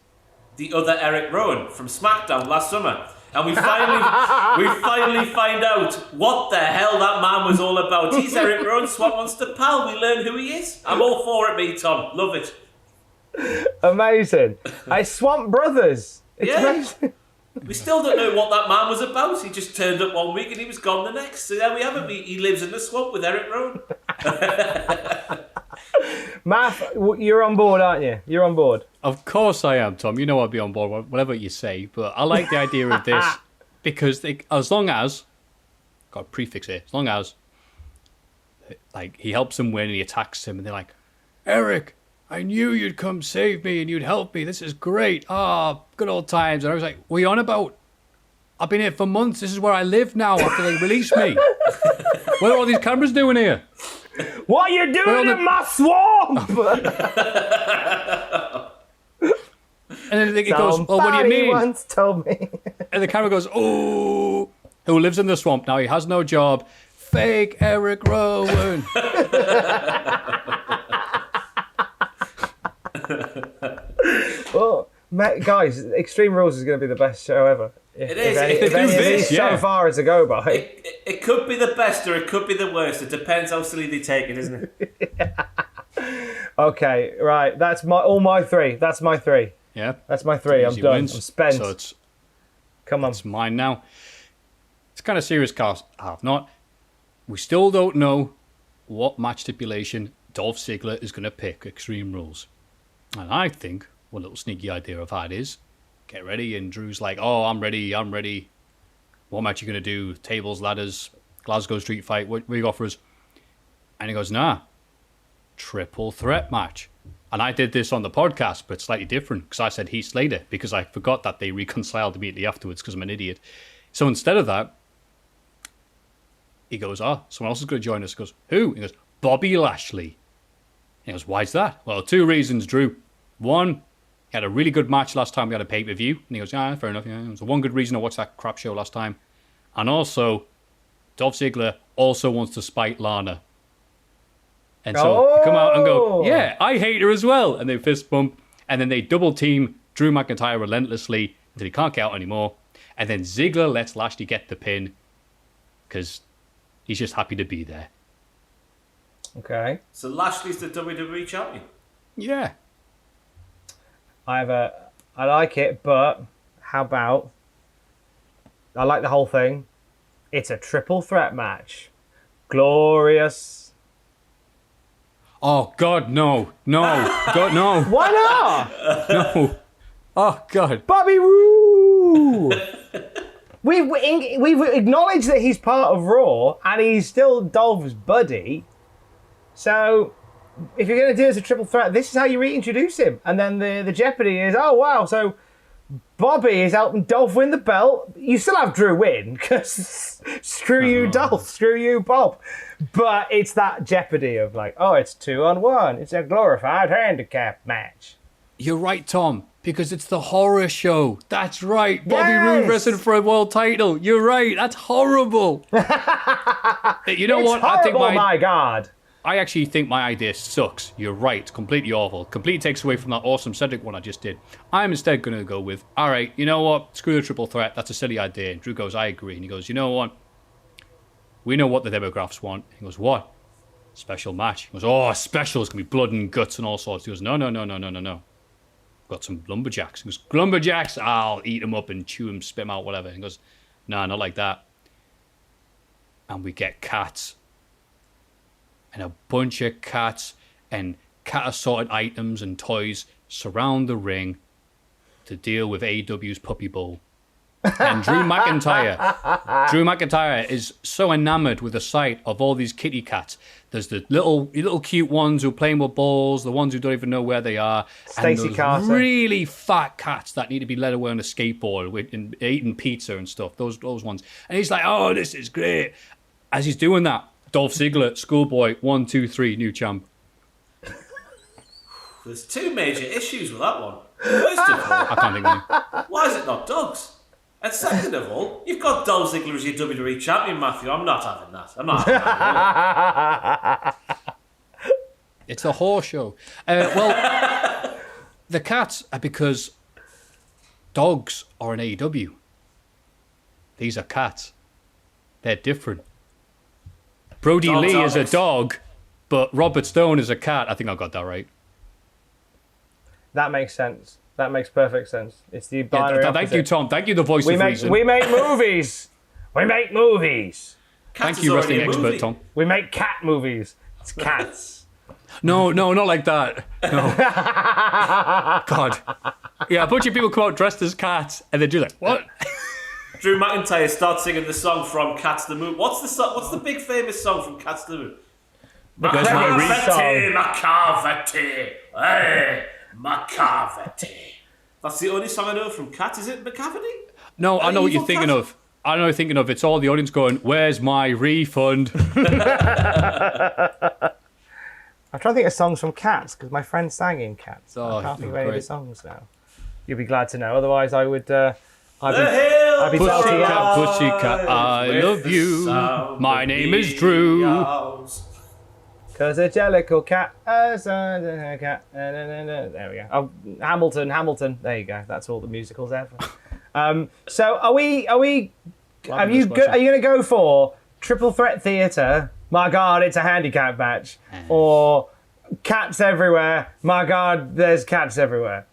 Speaker 1: the other Eric Rowan from SmackDown last summer. And we finally find out what the hell that man was all about. He's Eric Rowan, Swamp Monster pal. We learn who he is. I'm all for it, me, Tom. Love it.
Speaker 2: Amazing. Swamp Brothers. It's amazing.
Speaker 1: We still don't know what that man was about. He just turned up one week and he was gone the next. So there we have it. He lives in the swamp with Eric Rowan.
Speaker 2: Maff, you're on board, aren't you? You're on board.
Speaker 3: Of course I am, Tom. You know I'll be on board, whatever you say. But I like the idea of this because as long as, got a prefix here, as long as like he helps him win and he attacks him and they're like, Eric, I knew you'd come save me and you'd help me. This is great. Good old times. And I was like, what are you on about? I've been here for months. This is where I live now after they released me. What are all these cameras doing here?
Speaker 2: What are you doing in my swamp?
Speaker 3: And then it goes, oh, what do you mean?
Speaker 2: Once told me.
Speaker 3: And the camera goes, oh, who lives in the swamp now? He has no job. Fake Eric Rowan.
Speaker 2: Well, guys, Extreme Rules is going to be the best show ever.
Speaker 1: It is.
Speaker 3: If they do this,
Speaker 2: so far as a go by.
Speaker 1: It could be the best or it could be the worst. It depends how silly they take it, isn't it?
Speaker 2: Okay, right. That's my three. That's my three.
Speaker 3: Yeah.
Speaker 2: That's my three. I'm done.
Speaker 3: Wins.
Speaker 2: I'm spent.
Speaker 3: So
Speaker 2: Come on.
Speaker 3: It's mine now. It's kind of serious, cast. Not. We still don't know what match stipulation Dolph Ziggler is going to pick. Extreme Rules. And I think one little sneaky idea I've had is get ready. And Drew's like, oh, I'm ready. What match are you going to do? Tables, ladders, Glasgow street fight. What you got for us? And he goes, nah. Triple threat match. And I did this on the podcast, but slightly different, because I said Heath Slater, because I forgot that they reconciled immediately afterwards, because I'm an idiot. So instead of that, he goes, someone else is going to join us. He goes, who? He goes, Bobby Lashley. He goes, why's that? Well, 2 reasons, Drew. One, he had a really good match last time we had a pay-per-view. And he goes, yeah, fair enough. Yeah. So one good reason I watched that crap show last time. And also, Dolph Ziggler also wants to spite Lana. And so they come out and go, yeah, I hate her as well. And they fist bump. And then they double team Drew McIntyre relentlessly until he can't get out anymore. And then Ziggler lets Lashley get the pin because he's just happy to be there.
Speaker 2: Okay.
Speaker 1: So Lashley's the WWE champion.
Speaker 3: Yeah.
Speaker 2: I like it, but how about, I like the whole thing. It's a triple threat match. Glorious.
Speaker 3: Oh, God, no. No. God, no.
Speaker 2: Why not?
Speaker 3: No. Oh, God.
Speaker 2: Bobby Roode! We've acknowledged that he's part of Raw, and he's still Dolph's buddy. So, if you're going to do it as a triple threat, this is how you reintroduce him. And then the jeopardy is, oh, wow, so Bobby is helping Dolph win the belt. You still have Drew win, because screw you, Dolph, screw you, Bob. But it's that jeopardy of like, oh, it's 2-on-1. It's a glorified handicap match.
Speaker 3: You're right, Tom, because it's the horror show. That's right. Bobby Roode wrestling for a world title. You're right. That's horrible. You know
Speaker 2: it's
Speaker 3: what?
Speaker 2: Horrible, my God.
Speaker 3: I actually think my idea sucks. You're right. It's completely awful. Completely takes away from that awesome Cedric one I just did. I'm instead going to go with, all right, you know what? Screw the triple threat. That's a silly idea. And Drew goes, I agree. And he goes, you know what? We know what the demographics want. He goes, what? Special match. He goes, oh, special. It's going to be blood and guts and all sorts. He goes, no. Got some lumberjacks. He goes, lumberjacks? I'll eat them up and chew them, spit them out, whatever. He goes, no, not like that. And we get cats. And a bunch of cats and cat assorted items and toys surround the ring to deal with AEW's Puppy Bowl. And Drew McIntyre is so enamored with the sight of all these kitty cats. There's the little cute ones who are playing with balls, the ones who don't even know where they are,
Speaker 2: Stacey
Speaker 3: and those
Speaker 2: Carter.
Speaker 3: really fat cats that need to be led away on a skateboard and eating pizza and stuff. Those ones. And he's like, oh, this is great. As he's doing that, Dolph Ziggler, Schoolboy, 1, 2, 3, new champ.
Speaker 1: There's 2 major issues with that one. First of all,
Speaker 3: I can't think of any.
Speaker 1: why is it not Doug's? And second of all, you've got Dolph Ziggler as your WWE champion, Maffew. I'm not having that. I'm not having that.
Speaker 3: It's a horse show. Well, the cats are because dogs are in AEW. These are cats. They're different. Brody
Speaker 1: Dogs
Speaker 3: Lee
Speaker 1: are
Speaker 3: is a
Speaker 1: mixed.
Speaker 3: dog, but Robert Stone is a cat. I think I got that right.
Speaker 2: That makes sense. That makes perfect sense. It's the binary
Speaker 3: Thank
Speaker 2: opposite.
Speaker 3: you, Tom. Thank you, the voice of reason.
Speaker 2: We make movies. We make movies.
Speaker 1: Cats
Speaker 3: Thank
Speaker 1: is
Speaker 3: you,
Speaker 1: already
Speaker 3: wrestling
Speaker 1: a movie.
Speaker 3: expert, Tom.
Speaker 2: We make cat movies. It's cats.
Speaker 3: No, not like that. No. God. Yeah, a bunch of people come out dressed as cats, and they do like, what?
Speaker 1: Drew McIntyre starts singing the song from Cats the Moon. What's the big famous song from Cats the Moon?
Speaker 3: Where's my ring?
Speaker 1: Macavity, hey, Macavity. That's the only song I know from Cats. Is it Macavity?
Speaker 3: No, I know what you're
Speaker 1: Evil
Speaker 3: thinking
Speaker 1: cat?
Speaker 3: of. I know what you're thinking of. It's all the audience going, where's my refund?
Speaker 2: I'm trying to think of songs from Cats because my friend sang in Cats.
Speaker 3: Oh,
Speaker 2: I can't think of any of the
Speaker 3: great.
Speaker 2: songs now. You'll be glad to know. Otherwise, I would. I'd be
Speaker 1: Hills
Speaker 2: belting
Speaker 1: are
Speaker 2: out.
Speaker 3: Pussycat, I
Speaker 1: with
Speaker 3: love
Speaker 1: the
Speaker 3: you.
Speaker 1: sound
Speaker 3: My
Speaker 1: of
Speaker 3: name is Drew.
Speaker 1: meows.
Speaker 2: Because a jellicle cat. Cat. There we go. Oh, Hamilton. There you go. That's all the musicals ever. So are we? Are you going to go for triple threat theatre? My God, it's a handicap match. Or cats everywhere? My God, there's cats everywhere.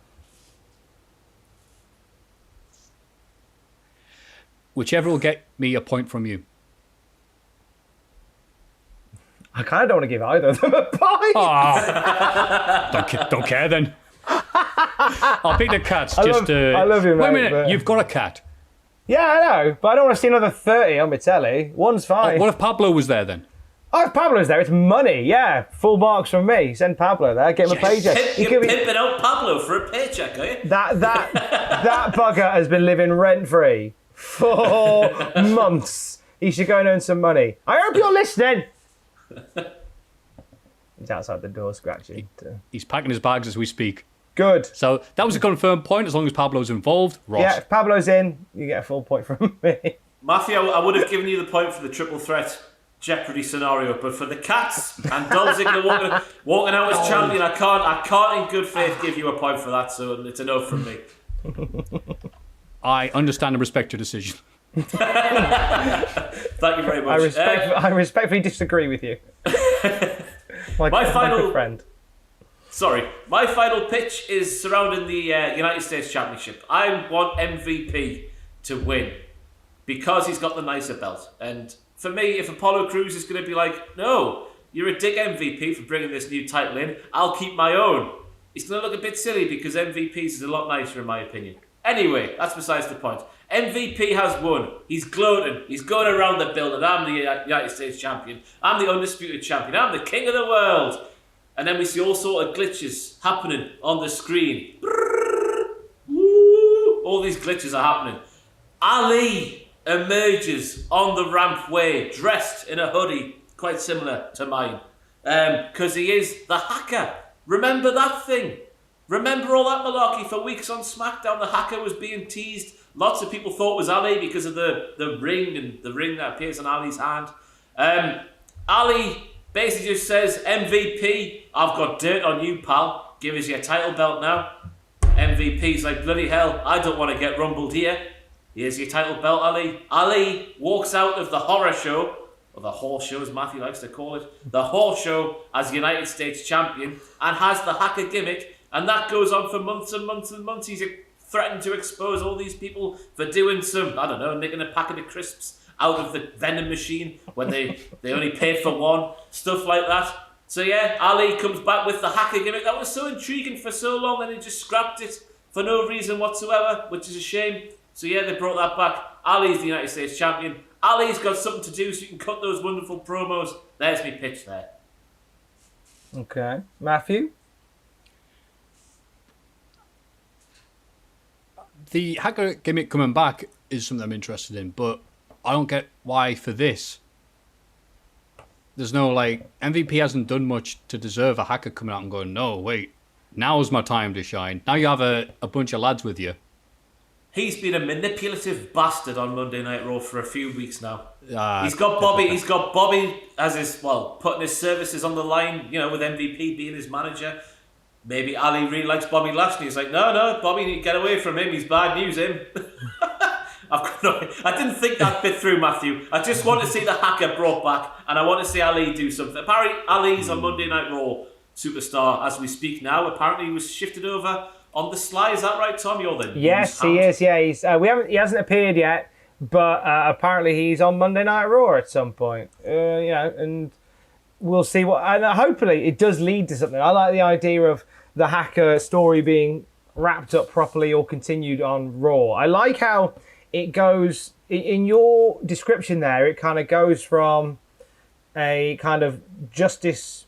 Speaker 3: Whichever will get me a point from you.
Speaker 2: I kind of don't want to give either of them a point.
Speaker 3: Don't care then. I'll pick the cats.
Speaker 2: I love you,
Speaker 3: Wait a
Speaker 2: mate,
Speaker 3: minute,
Speaker 2: but-
Speaker 3: you've got a cat.
Speaker 2: Yeah, I know, but I don't want to see another 30 on my telly. One's fine.
Speaker 3: What if Pablo was there then?
Speaker 2: Oh, if Pablo's there, it's money. Yeah, full marks from me. Send Pablo there. Get him a paycheck.
Speaker 1: You're pimping out Pablo for a paycheck, are you?
Speaker 2: That bugger has been living rent-free for months. He should go and earn some money. I hope you're listening. He's outside the door scratching.
Speaker 3: He's packing his bags as we speak.
Speaker 2: Good.
Speaker 3: So that was a confirmed point as long as Pablo's involved. Ross.
Speaker 2: Yeah, if Pablo's in, you get a full point from me.
Speaker 1: Maffew, I would have given you the point for the triple threat Jeopardy scenario, but for the Cats and Dolph Ziggler walking out as champion, I can't in good faith give you a point for that, so it's a no from me.
Speaker 3: I understand and respect your decision.
Speaker 1: Thank you very much.
Speaker 2: I respectfully disagree with you. my good friend.
Speaker 1: Sorry, my final pitch is surrounding the United States Championship. I want MVP to win because he's got the nicer belt. And for me, if Apollo Crews is going to be like, no, you're a dick MVP for bringing this new title in, I'll keep my own. It's going to look a bit silly because MVPs is a lot nicer in my opinion. Anyway, that's besides the point. MVP has won. He's gloating. He's going around the building. I'm the United States champion. I'm the undisputed champion. I'm the king of the world. And then we see all sort of glitches happening on the screen. All these glitches are happening. Ali emerges on the rampway, dressed in a hoodie, quite similar to mine. Because he is the hacker. Remember that thing? Remember all that malarkey for weeks on SmackDown? The hacker was being teased. Lots of people thought it was Ali because of the ring and the ring that appears on Ali's hand. Ali basically just says, MVP, I've got dirt on you, pal. Give us your title belt now. MVP's like, bloody hell, I don't want to get rumbled here. Here's your title belt, Ali. Ali walks out of the horror show, or the horse show as Maffew likes to call it, the horse show as United States champion, and has the hacker gimmick. And that goes on for months and months and months. He's threatened to expose all these people for doing some, I don't know, nicking a packet of crisps out of the vending machine when they only paid for one. Stuff like that. So yeah, Ali comes back with the hacker gimmick. That was so intriguing for so long and he just scrapped it for no reason whatsoever, which is a shame. So yeah, they brought that back. Ali's the United States champion. Ali's got something to do so you can cut those wonderful promos. There's me pitch there.
Speaker 2: Okay. Maffew?
Speaker 3: The hacker gimmick coming back is something I'm interested in, but I don't get why for this. There's no, MVP hasn't done much to deserve a hacker coming out and going, no, wait, now's my time to shine. Now you have a bunch of lads with you.
Speaker 1: He's been a manipulative bastard on Monday Night Raw for a few weeks now. He's got Bobby as his, putting his services on the line, with MVP being his manager. Maybe Ali really likes Bobby Lashley. He's like, no, Bobby, you need to get away from him. He's bad news, him. I didn't think that bit through, Maffew. I just want to see the hacker brought back, and I want to see Ali do something. Apparently, Ali's on Monday Night Raw superstar as we speak now. Apparently, he was shifted over on the sly. Is that right, Tom? You're the
Speaker 2: yes, he is. Yeah, he hasn't appeared yet, but apparently he's on Monday Night Raw at some point. And we'll see what. And hopefully, it does lead to something. I like the idea of the hacker story being wrapped up properly or continued on Raw. I like how it goes in your description there. It kind of goes from a kind of justice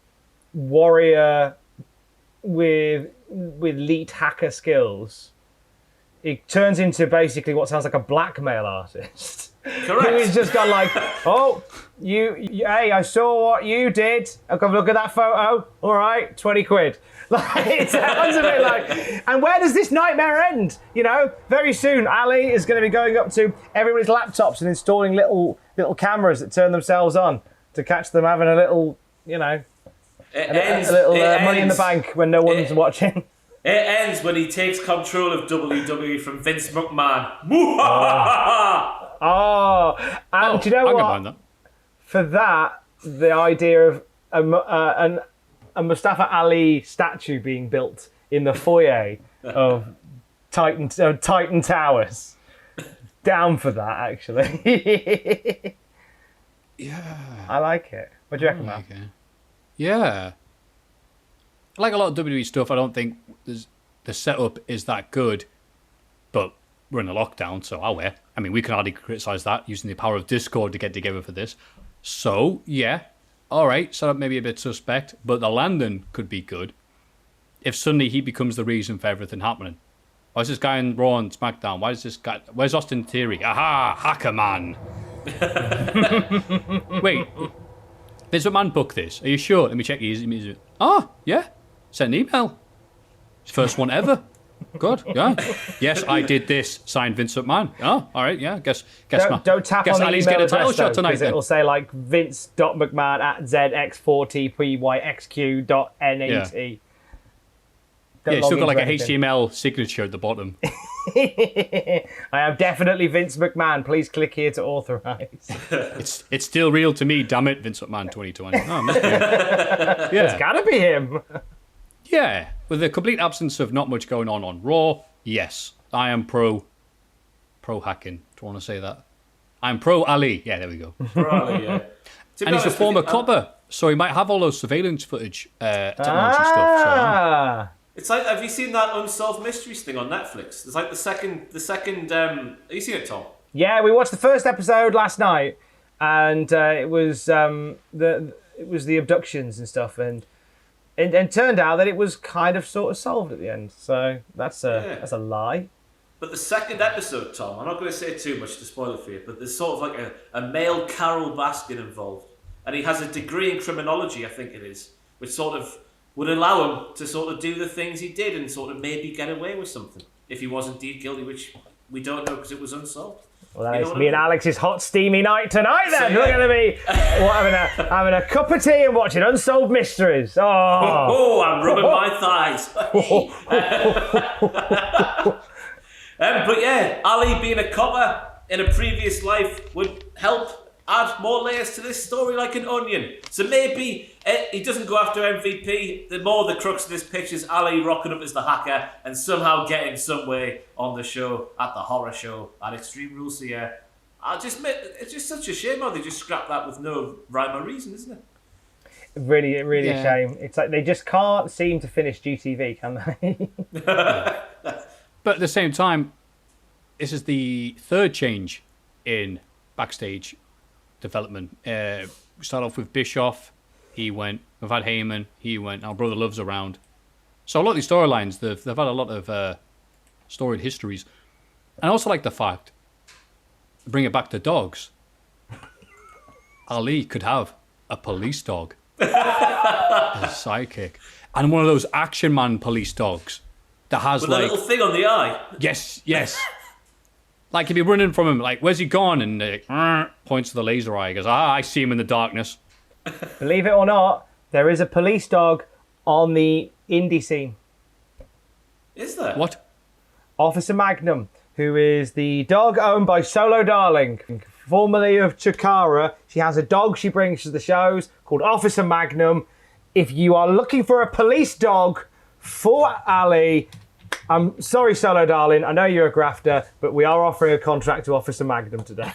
Speaker 2: warrior with elite hacker skills. It turns into basically what sounds like a blackmail artist.
Speaker 1: Correct.
Speaker 2: Who's just gone like, oh, hey, I saw what you did. I'll come look at that photo. All right, 20 quid. It sounds a bit like, and where does this nightmare end? Very soon, Ali is going to be going up to everybody's laptops and installing little cameras that turn themselves on to catch them having a little, money in the bank when no one's watching.
Speaker 1: It ends when he takes control of WWE from Vince McMahon.
Speaker 2: Do you know what? For that, the idea of a Mustafa Ali statue being built in the foyer of Titan Towers. Down for that, actually.
Speaker 3: Yeah.
Speaker 2: I like it. What do you reckon, Matt?
Speaker 3: Yeah. I like a lot of WWE stuff. I don't think the setup is that good, but we're in a lockdown, so we can hardly criticise that, using the power of Discord to get together for this. So, yeah, all right, so that may be a bit suspect, but the landing could be good. If suddenly he becomes the reason for everything happening. Why is this guy in Raw and SmackDown? Why is this guy... Where's Austin Theory? Aha! Hacker man! Wait. Vince McMahon booked this. Are you sure? Let me check his... Yeah. Sent an email. His first one ever. Good, yeah. Yes, I did this. Signed Vince McMahon. Oh, all right, yeah. Guess not.
Speaker 2: Don't tap
Speaker 3: guess
Speaker 2: on the
Speaker 3: Ali's
Speaker 2: email
Speaker 3: getting a title
Speaker 2: address,
Speaker 3: shot tonight.
Speaker 2: Because it'll say like vince.mcmahon@zx4tpyxq.net.
Speaker 3: Yeah, you still got like a HTML signature at the bottom.
Speaker 2: I am definitely Vince McMahon. Please click here to authorize.
Speaker 3: It's still real to me, damn it, Vince McMahon 2020. Oh, must be him. Yeah.
Speaker 2: It's gotta be him.
Speaker 3: Yeah, with the complete absence of not much going on Raw, yes, I am pro hacking. Do you want to say that? I'm pro Ali. Yeah, there we go.
Speaker 1: Pro Ali, yeah.
Speaker 3: And he's a former copper, so he might have all those surveillance footage, technology stuff. So.
Speaker 1: It's like, have you seen that Unsolved Mysteries thing on Netflix? It's like the second. Have you seen it, Tom?
Speaker 2: Yeah, we watched the first episode last night, and it was the abductions and stuff, and turned out that it was kind of sort of solved at the end. So that's a lie.
Speaker 1: But the second episode, Tom, I'm not going to say too much to spoil it for you, but there's sort of like a male Carol Baskin involved, and he has a degree in criminology, I think it is, which sort of would allow him to sort of do the things he did and sort of maybe get away with something if he was indeed guilty, which we don't know because it was unsolved.
Speaker 2: Well, that is me and Alex's hot, steamy night tonight then. So, yeah. We're going to be having a cup of tea and watching Unsolved Mysteries. Oh,
Speaker 1: I'm rubbing my thighs. But yeah, Ali being a copper in a previous life would help add more layers to this story like an onion. So maybe he doesn't go after MVP. The crux of this pitch is Ali rocking up as the hacker and somehow getting some way on the show, at the horror show, at Extreme Rules. So yeah, it's just such a shame how they just scrapped that with no rhyme or reason, isn't it?
Speaker 2: Really a shame. It's like they just can't seem to finish GTV, can they?
Speaker 3: But at the same time, this is the third change in backstage development. We start off with Bischoff. He went. We've had Heyman. He went. Our brother Love's around. So a lot of these storylines, they've had a lot of storied histories. And I also like the fact, bring it back to dogs, Ali could have a police dog as a sidekick. And one of those Action Man police dogs that has
Speaker 1: with
Speaker 3: like...
Speaker 1: a little thing on the eye.
Speaker 3: Yes. Like if you're running from him, like, where's he gone? And points to the laser eye. He goes, I see him in the darkness.
Speaker 2: Believe it or not, there is a police dog on the indie scene.
Speaker 1: Is there?
Speaker 3: What?
Speaker 2: Officer Magnum, who is the dog owned by Solo Darling, formerly of Chikara. She has a dog she brings to the shows called Officer Magnum. If you are looking for a police dog for Ali, I'm sorry, Solo Darling, I know you're a grafter, but we are offering a contract to Officer Magnum today.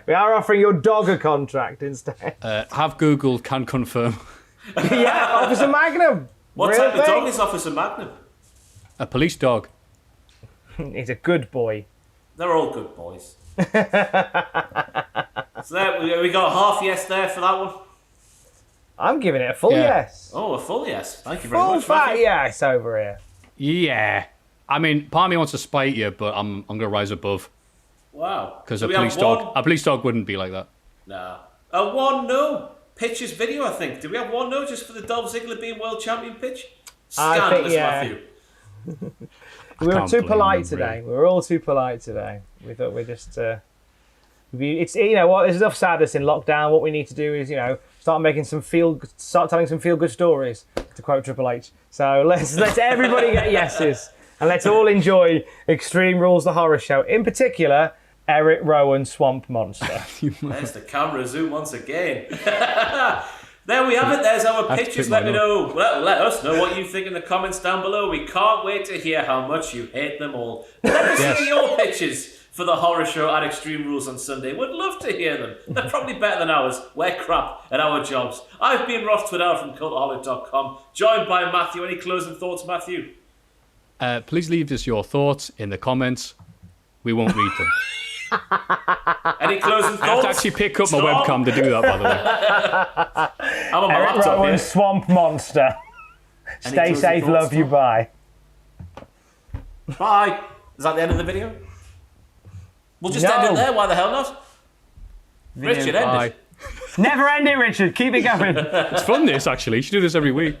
Speaker 2: We are offering your dog a contract instead.
Speaker 3: Have Googled, can confirm.
Speaker 2: Yeah, Officer Magnum.
Speaker 1: What
Speaker 2: Real
Speaker 1: type of
Speaker 2: thing.
Speaker 1: dog is Officer Magnum?
Speaker 3: A police dog.
Speaker 2: He's a good boy.
Speaker 1: They're all good boys. So there, we got half yes there for that one.
Speaker 2: I'm giving it a full yes.
Speaker 1: Oh, a full yes. Thank you very
Speaker 2: Full
Speaker 1: much.
Speaker 2: fat
Speaker 1: Matthew.
Speaker 2: yes over here.
Speaker 3: Yeah. I mean, part of me wants to spite you, but I'm going to rise above.
Speaker 1: Wow.
Speaker 3: Because
Speaker 1: Do
Speaker 3: a
Speaker 1: we have
Speaker 3: police dog wouldn't be like that.
Speaker 1: No. A 1-0 pitches video, I think. Did we have 1-0 just for the Dolph Ziggler being world champion pitch? Scandalous, Maffew.
Speaker 2: We were too polite today. We were all too polite today. We thought we're just... it's, you know what, there's enough sadness in lockdown. What we need to do is, start telling some feel-good stories, to quote Triple H. So let's everybody get yeses. And let's all enjoy Extreme Rules, the horror show. In particular, Eric Rowan, Swamp Monster.
Speaker 1: There's the camera zoom once again. There we have it. There's our pictures. Let me know. Well, let us know what you think in the comments down below. We can't wait to hear how much you hate them all. Let us see your pictures for the horror show at Extreme Rules on Sunday. Would love to hear them. They're probably better than ours. We're crap at our jobs. I've been Ross Tweddell from Cultaholic.com, joined by Maffew. Any closing thoughts, Maffew?
Speaker 3: Please leave us your thoughts in the comments. We won't read them.
Speaker 1: Any closing thoughts?
Speaker 3: I have to actually pick up my webcam to do that, by the way.
Speaker 1: I'm on my
Speaker 2: Eric
Speaker 1: laptop
Speaker 2: Rowan,
Speaker 1: here.
Speaker 2: Swamp Monster. Stay
Speaker 1: closing
Speaker 2: safe,
Speaker 1: thoughts,
Speaker 2: love you,
Speaker 1: Tom?
Speaker 2: bye.
Speaker 1: Bye. Is that the end of the video? We'll just end it there. Why the hell not? Richard, end
Speaker 3: Bye.
Speaker 1: it.
Speaker 2: Never end it, Richard. Keep it going.
Speaker 3: It's fun, this, actually. You should do this every week.